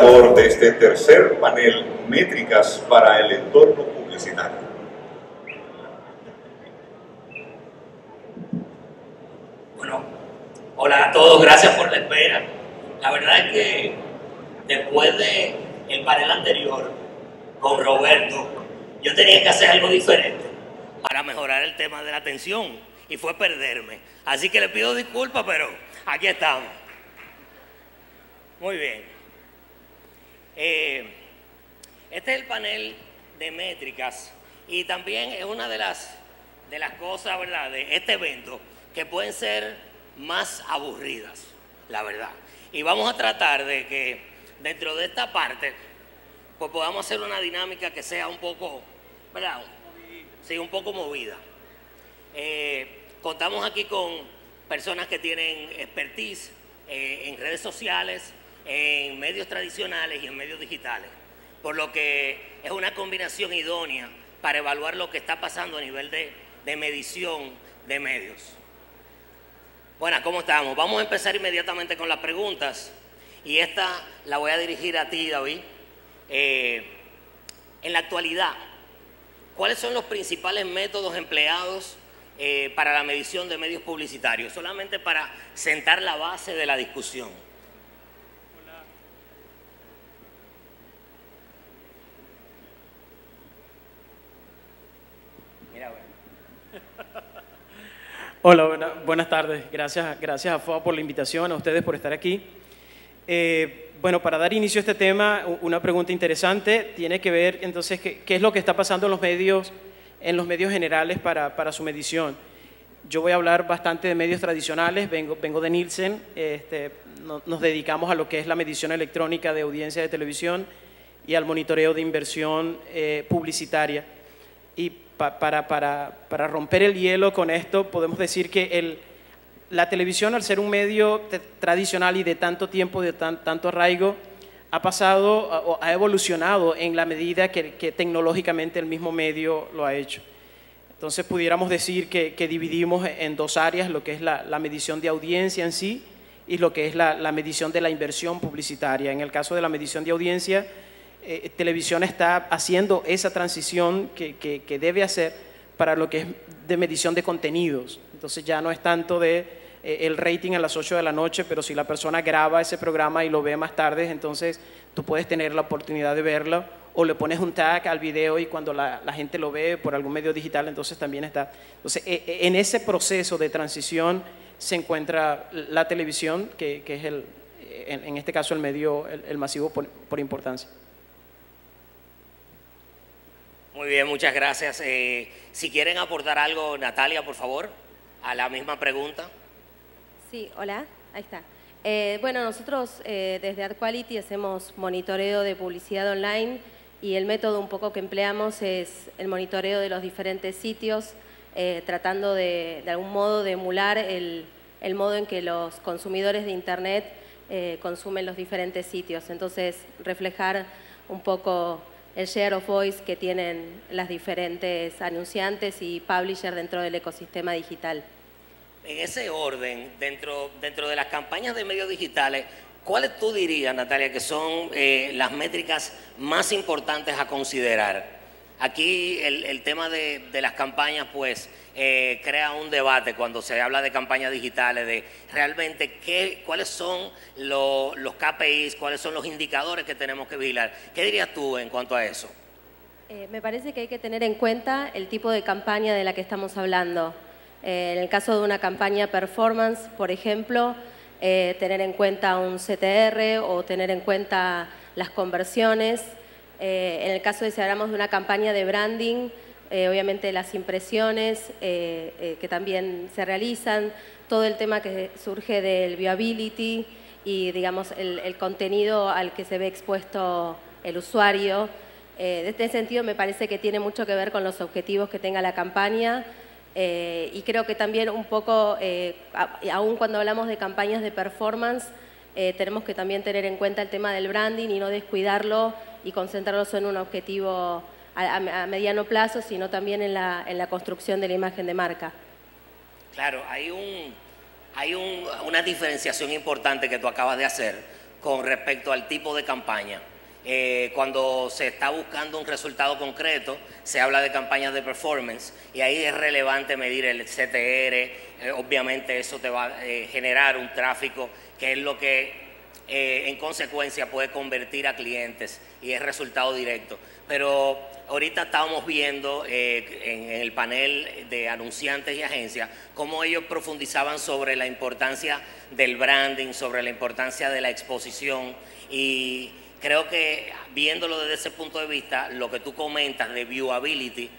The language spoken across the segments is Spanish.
ganador de este tercer panel Métricas para el entorno publicitario. Bueno, hola a todos, gracias por la espera. La verdad es que después del panel anterior con Roberto, yo tenía que hacer algo diferente para mejorar el tema de la atención y fue perderme. Así que le pido disculpas, pero aquí estamos. Muy bien. Este es el panel de métricas y también es una de las cosas, ¿verdad?, de este evento que pueden ser más aburridas, la verdad. Y vamos a tratar de que dentro de esta parte pues podamos hacer una dinámica que sea un poco, ¿verdad?, sí, un poco movida. Contamos aquí con personas que tienen expertise en redes sociales, en medios tradicionales y en medios digitales, por lo que es una combinación idónea para evaluar lo que está pasando a nivel de medición de medios. Bueno, ¿cómo estamos? Vamos a empezar inmediatamente con las preguntas y esta la voy a dirigir a ti, David. En la actualidad, ¿cuáles son los principales métodos empleados para la medición de medios publicitarios? Solamente para sentar la base de la discusión. Mira, bueno. Hola, buenas tardes. Gracias a FOA por la invitación, a ustedes por estar aquí. Bueno, para dar inicio a este tema, una pregunta interesante tiene que ver entonces qué es lo que está pasando en los medios generales para su medición. Yo voy a hablar bastante de medios tradicionales, vengo de Nielsen, nos dedicamos a lo que es la medición electrónica de audiencia de televisión y al monitoreo de inversión publicitaria. Y para romper el hielo con esto, podemos decir que la televisión, al ser un medio tradicional y de tanto tiempo, de tanto arraigo, ha pasado o ha evolucionado en la medida que tecnológicamente el mismo medio lo ha hecho. Entonces pudiéramos decir que dividimos en dos áreas, lo que es la medición de audiencia en sí y lo que es la medición de la inversión publicitaria. En el caso de la medición de audiencia, Televisión está haciendo esa transición que debe hacer para lo que es de medición de contenidos. Entonces ya no es tanto el rating a las 8 de la noche, pero si la persona graba ese programa y lo ve más tarde, entonces tú puedes tener la oportunidad de verlo, o le pones un tag al video y cuando la gente lo ve por algún medio digital, entonces también está. Entonces en ese proceso de transición se encuentra la televisión, que es en este caso el medio, el masivo por importancia. Muy bien, muchas gracias. Si quieren aportar algo, Natalia, por favor, a la misma pregunta. Sí, hola, ahí está. Bueno, nosotros desde AdQuality hacemos monitoreo de publicidad online y el método un poco que empleamos es el monitoreo de los diferentes sitios, tratando de algún modo de emular el modo en que los consumidores de Internet consumen los diferentes sitios. Entonces, reflejar un poco el share of voice que tienen las diferentes anunciantes y publishers dentro del ecosistema digital. En ese orden, dentro de las campañas de medios digitales, ¿cuáles tú dirías, Natalia, que son las métricas más importantes a considerar? Aquí el tema de las campañas pues crea un debate cuando se habla de campañas digitales, de realmente cuáles son los KPIs, cuáles son los indicadores que tenemos que vigilar. ¿Qué dirías tú en cuanto a eso? Me parece que hay que tener en cuenta el tipo de campaña de la que estamos hablando. En el caso de una campaña performance, por ejemplo, tener en cuenta un CTR o tener en cuenta las conversiones. En el caso de si hablamos de una campaña de branding, obviamente las impresiones que también se realizan, todo el tema que surge del viewability y digamos el contenido al que se ve expuesto el usuario. De este sentido me parece que tiene mucho que ver con los objetivos que tenga la campaña y creo que también un poco, aún cuando hablamos de campañas de performance, tenemos que también tener en cuenta el tema del branding y no descuidarlo y concentrarnos en un objetivo a mediano plazo, sino también en la construcción de la imagen de marca. Claro, hay una diferenciación importante que tú acabas de hacer, con respecto al tipo de campaña. Cuando se está buscando un resultado concreto, se habla de campañas de performance y ahí es relevante medir el CTR. Obviamente eso te va a generar un tráfico que es lo que en consecuencia puede convertir a clientes y es resultado directo. Pero ahorita estábamos viendo en el panel de anunciantes y agencias cómo ellos profundizaban sobre la importancia del branding, sobre la importancia de la exposición, y creo que viéndolo desde ese punto de vista, lo que tú comentas de viewability,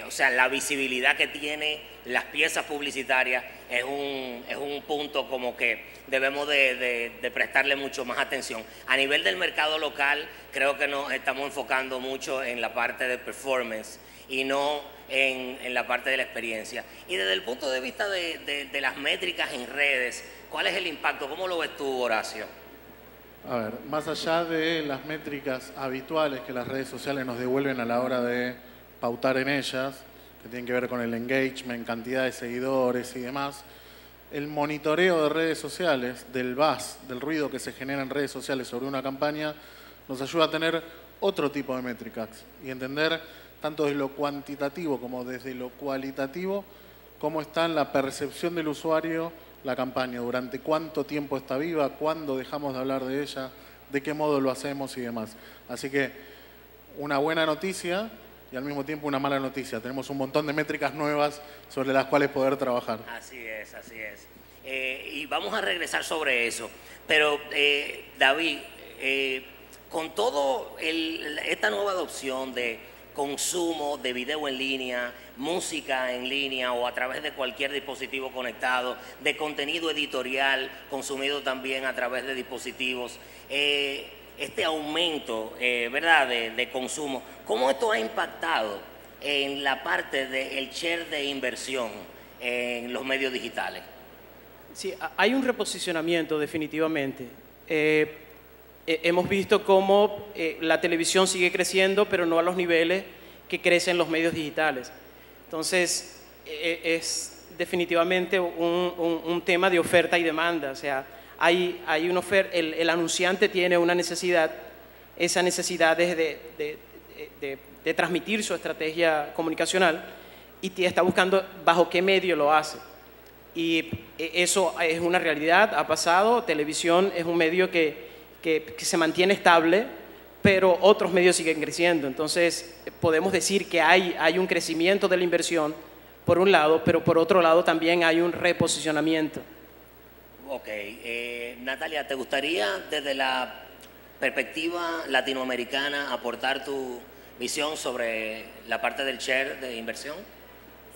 o sea, la visibilidad que tiene las piezas publicitarias es un punto como que debemos de prestarle mucho más atención. A nivel del mercado local, creo que nos estamos enfocando mucho en la parte de performance y no en la parte de la experiencia. Y desde el punto de vista de las métricas en redes, ¿cuál es el impacto? ¿Cómo lo ves tú, Horacio? A ver, más allá de las métricas habituales que las redes sociales nos devuelven a la hora de pautar en ellas, que tienen que ver con el engagement, cantidad de seguidores y demás, el monitoreo de redes sociales, del buzz, del ruido que se genera en redes sociales sobre una campaña, nos ayuda a tener otro tipo de métricas y entender tanto desde lo cuantitativo como desde lo cualitativo cómo está en la percepción del usuario la campaña, durante cuánto tiempo está viva, cuándo dejamos de hablar de ella, de qué modo lo hacemos y demás. Así que una buena noticia y al mismo tiempo una mala noticia. Tenemos un montón de métricas nuevas sobre las cuales poder trabajar. Así es, así es. Y vamos a regresar sobre eso. Pero, David, con todo esta nueva adopción de consumo de video en línea, música en línea o a través de cualquier dispositivo conectado, de contenido editorial consumido también a través de dispositivos, este aumento, ¿verdad?, de consumo, ¿cómo esto ha impactado en la parte del share de inversión en los medios digitales? Sí, hay un reposicionamiento definitivamente. Hemos visto cómo la televisión sigue creciendo, pero no a los niveles que crecen los medios digitales. Entonces, es definitivamente un tema de oferta y demanda. O sea, hay una oferta, el anunciante tiene una necesidad, esa necesidad es de transmitir su estrategia comunicacional y está buscando bajo qué medio lo hace. Y eso es una realidad, ha pasado. Televisión es un medio que se mantiene estable, pero otros medios siguen creciendo. Entonces, podemos decir que hay un crecimiento de la inversión, por un lado, pero por otro lado también hay un reposicionamiento. Ok. Natalia, ¿te gustaría desde la perspectiva latinoamericana aportar tu visión sobre la parte del share de inversión?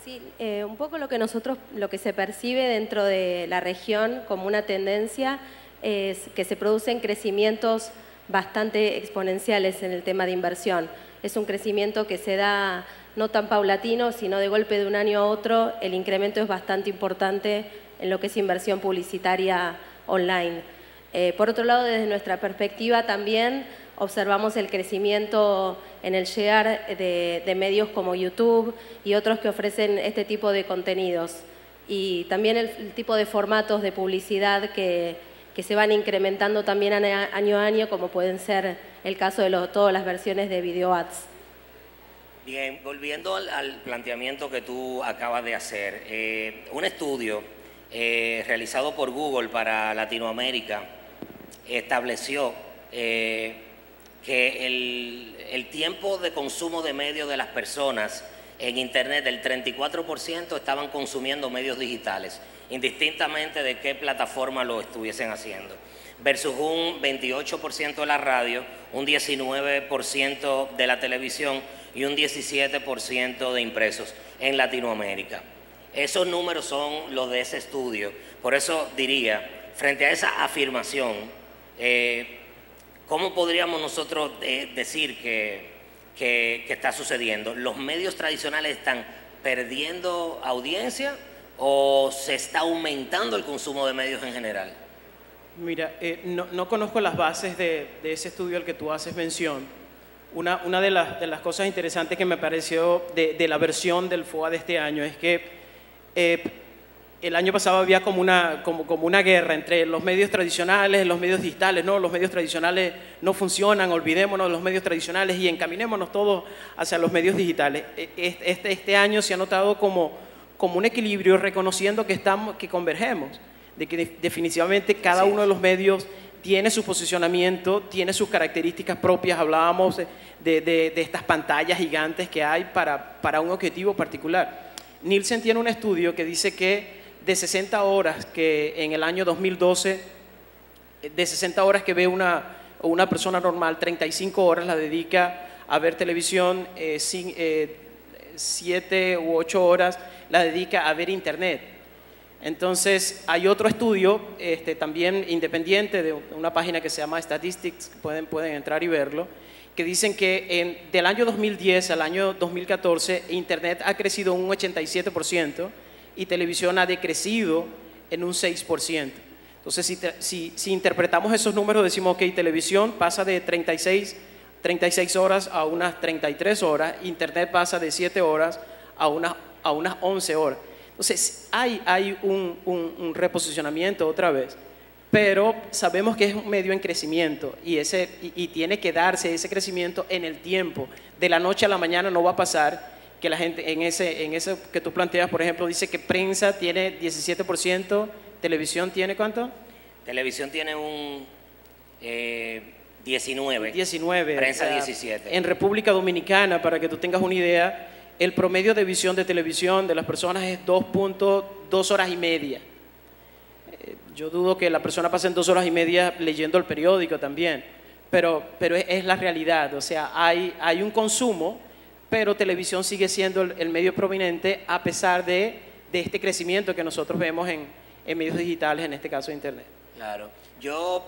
Sí, un poco lo que se percibe dentro de la región como una tendencia es que se producen crecimientos bastante exponenciales en el tema de inversión. Es un crecimiento que se da no tan paulatino, sino de golpe de un año a otro. El incremento es bastante importante en lo que es inversión publicitaria online. Por otro lado, desde nuestra perspectiva también observamos el crecimiento en el share de medios como YouTube y otros que ofrecen este tipo de contenidos. Y también el tipo de formatos de publicidad que se van incrementando también año a año, como pueden ser el caso de todas las versiones de video ads. Bien, volviendo al planteamiento que tú acabas de hacer, un estudio realizado por Google para Latinoamérica estableció que el tiempo de consumo de medios de las personas en Internet, el 34% estaban consumiendo medios digitales, indistintamente de qué plataforma lo estuviesen haciendo, versus un 28% de la radio, un 19% de la televisión y un 17% de impresos en Latinoamérica. Esos números son los de ese estudio. Por eso diría, frente a esa afirmación, ¿cómo podríamos nosotros decir que está sucediendo? ¿Los medios tradicionales están perdiendo audiencia o se está aumentando el consumo de medios en general? Mira, no conozco las bases de ese estudio al que tú haces mención. Una de las cosas interesantes que me pareció de la versión del FOA de este año es que el año pasado había como una guerra entre los medios tradicionales y los medios digitales. No, los medios tradicionales no funcionan, olvidémonos de los medios tradicionales y encaminémonos todos hacia los medios digitales. Este año se ha notado como un equilibrio, reconociendo que convergemos, de que definitivamente cada uno de los medios tiene su posicionamiento, tiene sus características propias. Hablábamos de estas pantallas gigantes que hay para un objetivo particular. Nielsen tiene un estudio que dice que de 60 horas que en el año 2012, de 60 horas que ve una persona normal, 35 horas la dedica a ver televisión, 7 u 8 horas la dedica a ver internet. Entonces, hay otro estudio también independiente de una página que se llama Statistics, pueden entrar y verlo, que dicen que del año 2010 al año 2014, internet ha crecido un 87%, y televisión ha decrecido en un 6%. Entonces, si interpretamos esos números, decimos que televisión pasa de 36 horas a unas 33 horas, internet pasa de 7 horas a unas 11 horas. Entonces, hay un reposicionamiento otra vez, pero sabemos que es un medio en crecimiento y tiene que darse ese crecimiento en el tiempo. De la noche a la mañana no va a pasar que la gente, en ese que tú planteas, por ejemplo, dice que prensa tiene 17%, televisión tiene ¿cuánto? Televisión tiene un 19. Prensa 17. En República Dominicana, para que tú tengas una idea, el promedio de visión de televisión de las personas es 2.2 horas y media. Yo dudo que la persona pase en 2 horas y media leyendo el periódico también, pero es la realidad. O sea, hay un consumo, pero televisión sigue siendo el medio prominente a pesar de este crecimiento que nosotros vemos en medios digitales, en este caso internet. Claro. Yo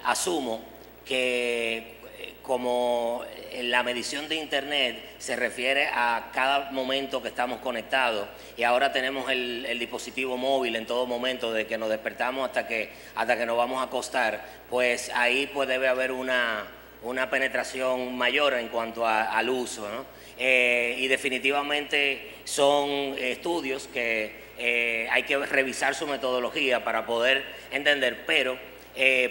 asumo que como la medición de internet se refiere a cada momento que estamos conectados, y ahora tenemos el dispositivo móvil en todo momento, de que nos despertamos hasta que nos vamos a acostar, pues ahí pues debe haber una penetración mayor en cuanto al uso, ¿no? Y definitivamente son estudios que hay que revisar su metodología para poder entender, pero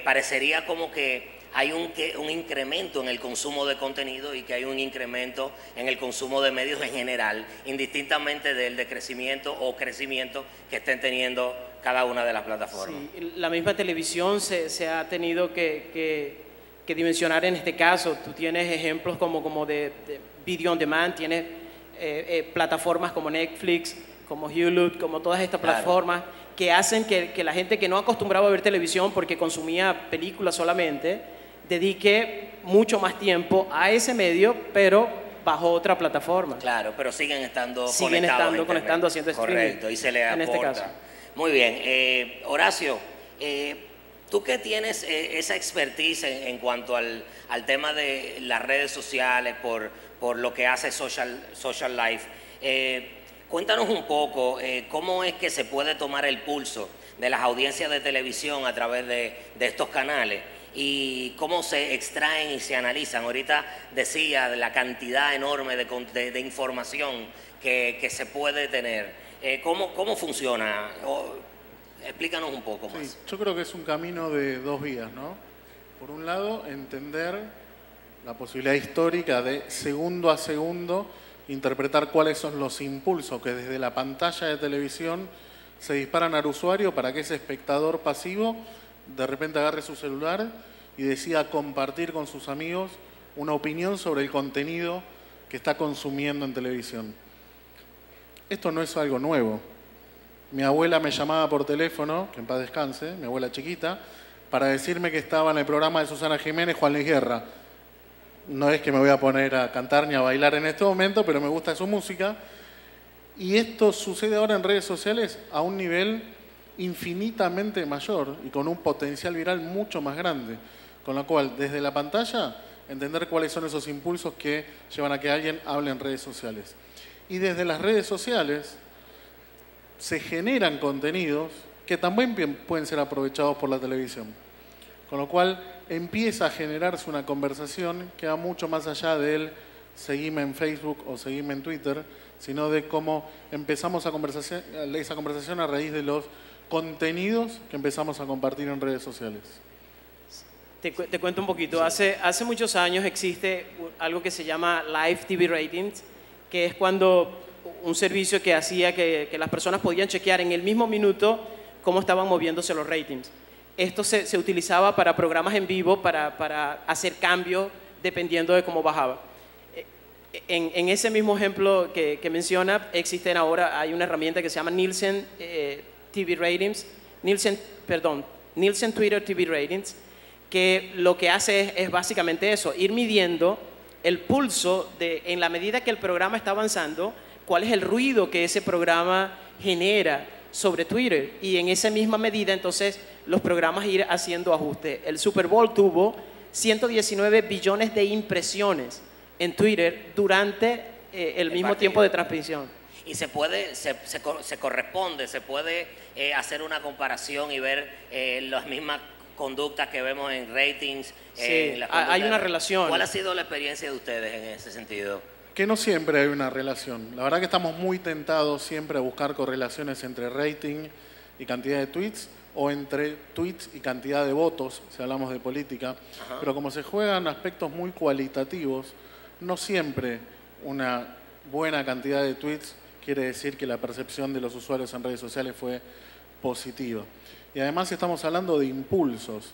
parecería como que hay un incremento en el consumo de contenido y que hay un incremento en el consumo de medios en general, indistintamente del decrecimiento o crecimiento que estén teniendo cada una de las plataformas. Sí, la misma televisión se ha tenido que dimensionar en este caso. Tú tienes ejemplos como de video on demand, tienes plataformas como Netflix, como Hulu, como todas estas plataformas que hacen que la gente que no acostumbraba a ver televisión porque consumía películas solamente, dedique mucho más tiempo a ese medio, pero bajo otra plataforma. Claro, pero siguen estando conectando, haciendo streaming. Correcto, y se le aporta. En este caso. Muy bien. Horacio, tú que tienes esa expertise en cuanto al tema de las redes sociales, por lo que hace Social Life, cuéntanos un poco cómo es que se puede tomar el pulso de las audiencias de televisión a través de estos canales y cómo se extraen y se analizan. Ahorita decía de la cantidad enorme de información que se puede tener. ¿Cómo funciona? Explícanos un poco más. Sí, yo creo que es un camino de dos vías, ¿no? Por un lado, entender la posibilidad histórica de segundo a segundo interpretar cuáles son los impulsos que desde la pantalla de televisión se disparan al usuario para que ese espectador pasivo de repente agarre su celular y decida compartir con sus amigos una opinión sobre el contenido que está consumiendo en televisión. Esto no es algo nuevo. Mi abuela me llamaba por teléfono, que en paz descanse, mi abuela chiquita, para decirme que estaba en el programa de Susana Jiménez, Juan Luis Guerra. No es que me voy a poner a cantar ni a bailar en este momento, pero me gusta su música. Y esto sucede ahora en redes sociales a un nivel infinitamente mayor y con un potencial viral mucho más grande. Con lo cual, desde la pantalla, entender cuáles son esos impulsos que llevan a que alguien hable en redes sociales. Y desde las redes sociales se generan contenidos que también pueden ser aprovechados por la televisión. Con lo cual empieza a generarse una conversación que va mucho más allá del seguime en Facebook o seguime en Twitter, sino de cómo empezamos esa conversación a raíz de los contenidos que empezamos a compartir en redes sociales. Te cuento un poquito. Hace muchos años existe algo que se llama Live TV Ratings, que es cuando un servicio que hacía que las personas podían chequear en el mismo minuto cómo estaban moviéndose los ratings. Esto se utilizaba para programas en vivo, para hacer cambios dependiendo de cómo bajaba. En ese mismo ejemplo que menciona, hay una herramienta que se llama Nielsen TV Ratings, Nielsen Twitter TV Ratings, que lo que hace es básicamente eso, ir midiendo el pulso en la medida que el programa está avanzando, cuál es el ruido que ese programa genera sobre Twitter, y en esa misma medida entonces los programas ir haciendo ajustes. El Super Bowl tuvo 119 billones de impresiones en Twitter durante el mismo tiempo de transmisión. Y se corresponde, se puede hacer una comparación y ver las mismas conductas que vemos en ratings. Sí, hay una relación. ¿Cuál ha sido la experiencia de ustedes en ese sentido? Que no siempre hay una relación. La verdad que estamos muy tentados siempre a buscar correlaciones entre rating y cantidad de tweets, o entre tweets y cantidad de votos, si hablamos de política. Ajá. Pero como se juegan aspectos muy cualitativos, no siempre una buena cantidad de tweets quiere decir que la percepción de los usuarios en redes sociales fue positiva. Y además estamos hablando de impulsos.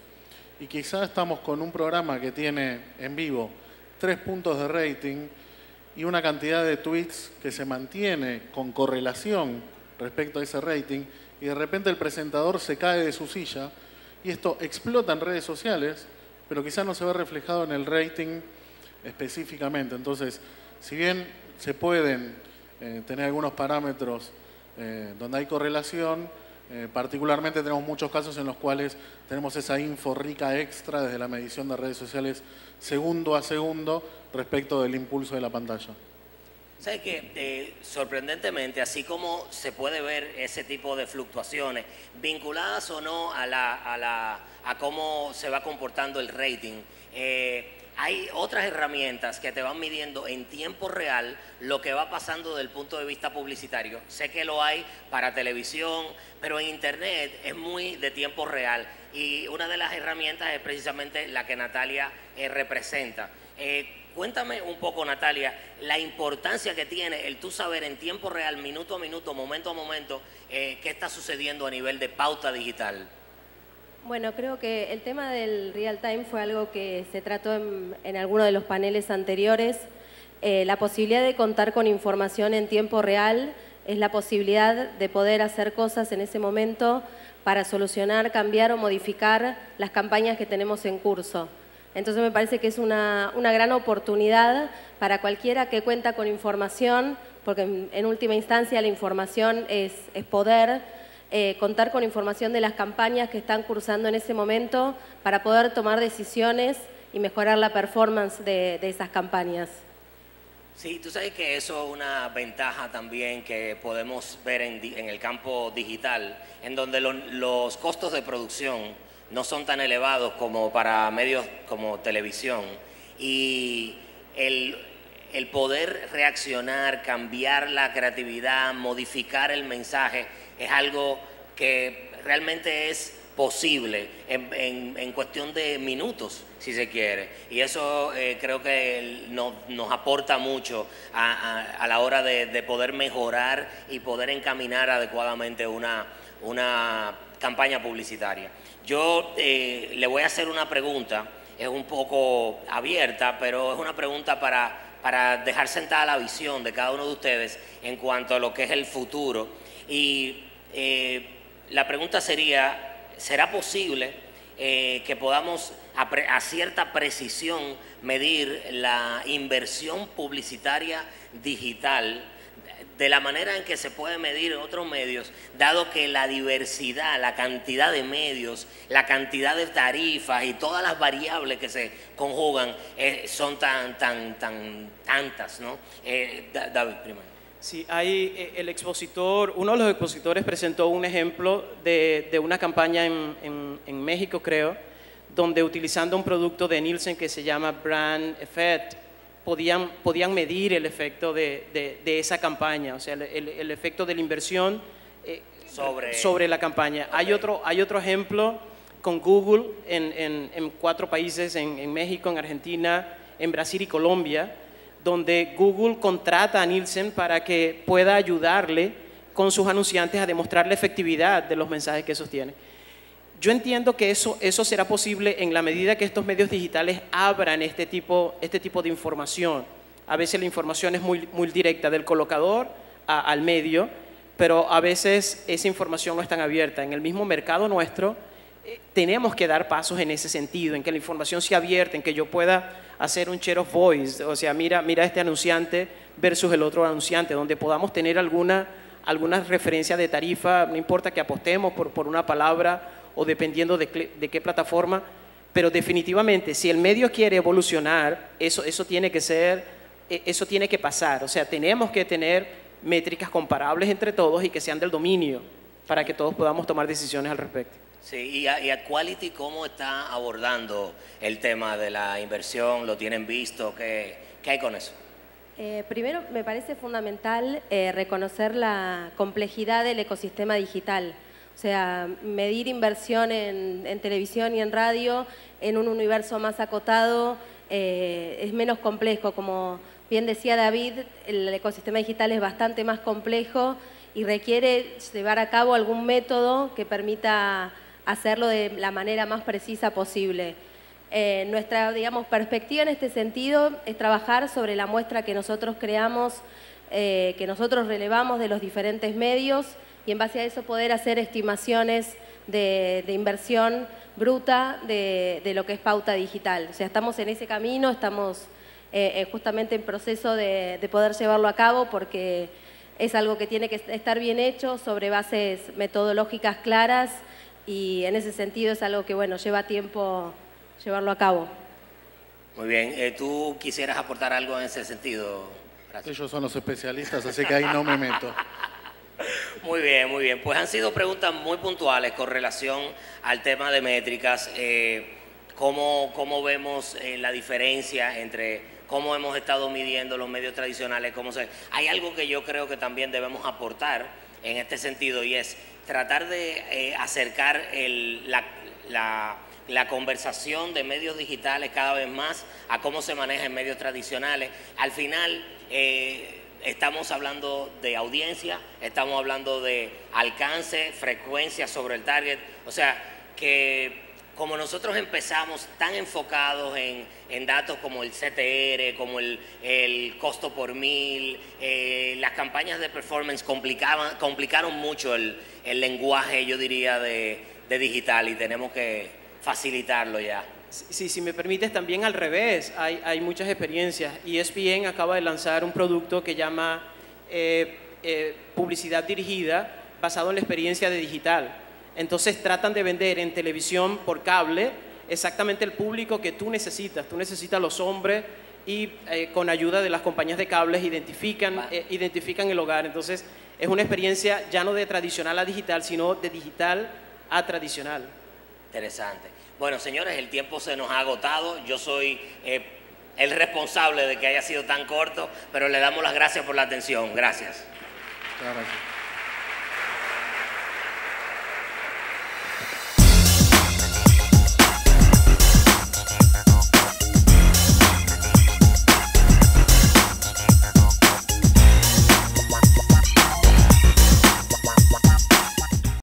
Y quizás estamos con un programa que tiene en vivo 3 puntos de rating y una cantidad de tweets que se mantiene con correlación respecto a ese rating, y de repente el presentador se cae de su silla y esto explota en redes sociales, pero quizás no se ve reflejado en el rating específicamente. Entonces, si bien se pueden tener algunos parámetros donde hay correlación, particularmente tenemos muchos casos en los cuales tenemos esa info rica extra desde la medición de redes sociales segundo a segundo respecto del impulso de la pantalla. ¿Sabes qué? Sorprendentemente, así como se puede ver ese tipo de fluctuaciones, vinculadas o no a cómo se va comportando el rating, hay otras herramientas que te van midiendo en tiempo real lo que va pasando desde el punto de vista publicitario. Sé que lo hay para televisión, pero en internet es muy de tiempo real, y una de las herramientas es precisamente la que Natalia representa. Cuéntame un poco, Natalia, la importancia que tiene el tú saber en tiempo real, minuto a minuto, momento a momento, qué está sucediendo a nivel de pauta digital. Bueno, creo que el tema del real time fue algo que se trató en alguno de los paneles anteriores. La posibilidad de contar con información en tiempo real es la posibilidad de poder hacer cosas en ese momento para solucionar, cambiar o modificar las campañas que tenemos en curso. Entonces me parece que es una gran oportunidad para cualquiera que cuenta con información, porque en última instancia la información es poder, contar con información de las campañas que están cursando en ese momento para poder tomar decisiones y mejorar la performance de esas campañas. Sí, tú sabes que eso es una ventaja también que podemos ver en el campo digital, en donde los costos de producción no son tan elevados como para medios como televisión, y el poder reaccionar, cambiar la creatividad, modificar el mensaje, es algo que realmente es posible en cuestión de minutos, si se quiere. Y eso creo que nos aporta mucho a la hora de poder mejorar y poder encaminar adecuadamente una campaña publicitaria. Yo le voy a hacer una pregunta, es un poco abierta, pero es una pregunta para dejar sentada la visión de cada uno de ustedes en cuanto a lo que es el futuro. Y la pregunta sería, ¿será posible que podamos a cierta precisión medir la inversión publicitaria digital de la manera en que se puede medir en otros medios, dado que la diversidad, la cantidad de medios, la cantidad de tarifas y todas las variables que se conjugan son tantas, ¿no? David, primero. Sí, hay uno de los expositores presentó un ejemplo de una campaña en México, creo, donde utilizando un producto de Nielsen que se llama Brand Effect, podían medir el efecto de esa campaña, o sea, el efecto de la inversión sobre la campaña. Okay. Hay otro ejemplo con Google en 4 países, en México, en Argentina, en Brasil y Colombia, donde Google contrata a Nielsen para que pueda ayudarle con sus anunciantes a demostrar la efectividad de los mensajes que sostiene. Yo entiendo que eso será posible en la medida que estos medios digitales abran este tipo de información. A veces la información es muy directa del colocador al medio, pero a veces esa información no es tan abierta. En el mismo mercado nuestro tenemos que dar pasos en ese sentido, en que la información sea abierta, en que yo pueda hacer un share of voice, o sea, mira este anunciante versus el otro anunciante, donde podamos tener alguna referencia de tarifa, no importa que apostemos por una palabra o dependiendo de qué plataforma, pero definitivamente si el medio quiere evolucionar, eso tiene que pasar, o sea, tenemos que tener métricas comparables entre todos y que sean del dominio para que todos podamos tomar decisiones al respecto. Sí, y a Quality, ¿cómo está abordando el tema de la inversión? ¿Lo tienen visto? ¿Qué hay con eso? Primero, me parece fundamental reconocer la complejidad del ecosistema digital. O sea, medir inversión en televisión y en radio en un universo más acotado es menos complejo. Como bien decía David, el ecosistema digital es bastante más complejo y requiere llevar a cabo algún método que permita hacerlo de la manera más precisa posible. Nuestra, digamos, perspectiva en este sentido es trabajar sobre la muestra que nosotros creamos, que nosotros relevamos de los diferentes medios y en base a eso poder hacer estimaciones de inversión bruta de lo que es pauta digital. O sea, estamos en ese camino, estamos justamente en proceso de poder llevarlo a cabo porque es algo que tiene que estar bien hecho sobre bases metodológicas claras y en ese sentido es algo que, bueno, lleva tiempo llevarlo a cabo. Muy bien. ¿Tú quisieras aportar algo en ese sentido? Gracias. Ellos son los especialistas, así que ahí no me meto. Muy bien, muy bien. Pues han sido preguntas muy puntuales con relación al tema de métricas. ¿Cómo vemos la diferencia entre cómo hemos estado midiendo los medios tradicionales? Hay algo que yo creo que también debemos aportar en este sentido y es tratar de acercar la conversación de medios digitales cada vez más a cómo se maneja en medios tradicionales. Al final estamos hablando de audiencia, estamos hablando de alcance, frecuencia sobre el target, o sea que como nosotros empezamos tan enfocados en datos como el CTR, como el costo por mil, las campañas de performance complicaron mucho el lenguaje, yo diría, de digital y tenemos que facilitarlo ya. Sí, si me permites, también al revés, hay muchas experiencias. ESPN acaba de lanzar un producto que llama publicidad dirigida basado en la experiencia de digital. Entonces tratan de vender en televisión por cable exactamente el público que tú necesitas. Tú necesitas los hombres y con ayuda de las compañías de cables identifican el hogar. Entonces es una experiencia ya no de tradicional a digital, sino de digital a tradicional. Interesante. Bueno, señores, el tiempo se nos ha agotado. Yo soy el responsable de que haya sido tan corto, pero le damos las gracias por la atención. Gracias. Gracias.